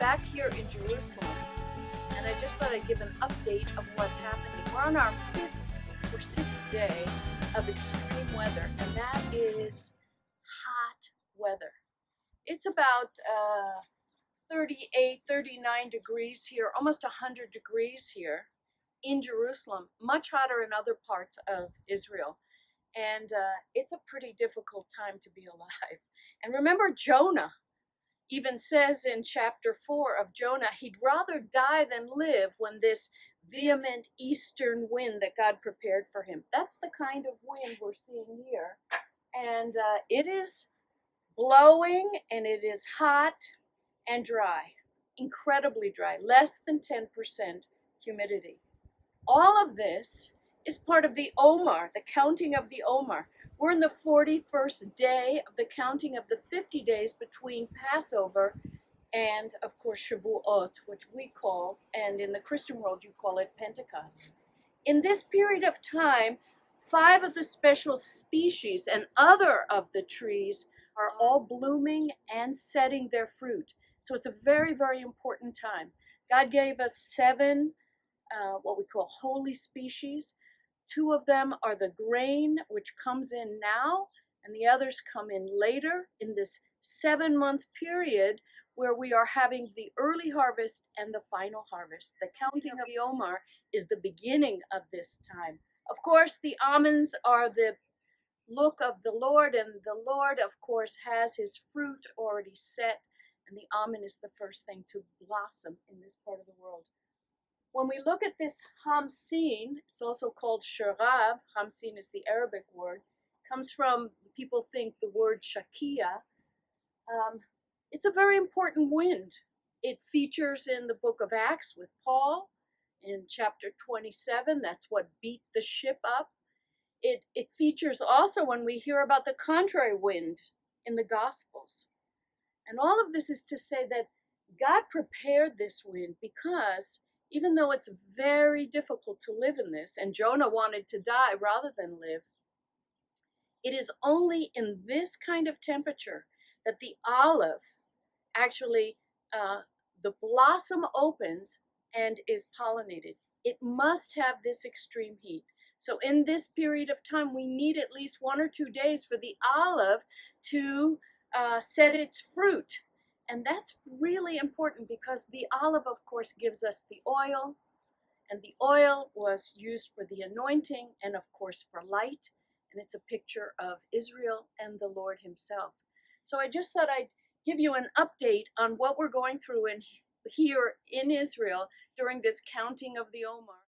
back here in Jerusalem, and I just thought I'd give an update of what's happening. We're on our 5th or 6th day of extreme weather, and that is hot weather. It's about 38, 39 degrees here, almost 100 degrees here in Jerusalem, much hotter in other parts of Israel. And it's a pretty difficult time to be alive. And remember, Jonah even says in chapter 4 of Jonah, he'd rather die than live when this vehement eastern wind that God prepared for him. That's the kind of wind we're seeing here. And it is blowing, and it is hot and dry, incredibly dry, less than 10% humidity. All of this is part of the Omer, the counting of the Omer. We're in the 41st day of the counting of the 50 days between Passover and, of course, Shavuot, which we call, and in the Christian world you call it Pentecost. In this period of time, 5 of the special species and other of the trees are all blooming and setting their fruit. So it's a very, very important time. God gave us 7 what we call holy species. 2 of them are the grain, which comes in now, and the others come in later in this 7-month period where we are having the early harvest and the final harvest. The counting of the Omer is the beginning of this time. Of course, the almonds are the look of the Lord, and the Lord, of course, has his fruit already set, and the almond is the first thing to blossom in this part of the world. When we look at this Hamsin, it's also called Sharab. Hamsin is the Arabic word. Comes from, people think, the word Shakia. It's a very important wind. It features in the book of Acts with Paul in chapter 27. That's what beat the ship up. It features also when we hear about the contrary wind in the Gospels. And all of this is to say that God prepared this wind because even though it's very difficult to live in this, and Jonah wanted to die rather than live, it is only in this kind of temperature that the olive actually, the blossom opens and is pollinated. It must have this extreme heat. So in this period of time, we need at least 1 or 2 days for the olive to set its fruit. And that's really important because the olive, of course, gives us the oil. And the oil was used for the anointing and, of course, for light. And it's a picture of Israel and the Lord himself. So I just thought I'd give you an update on what we're going through here in Israel during this counting of the Omer.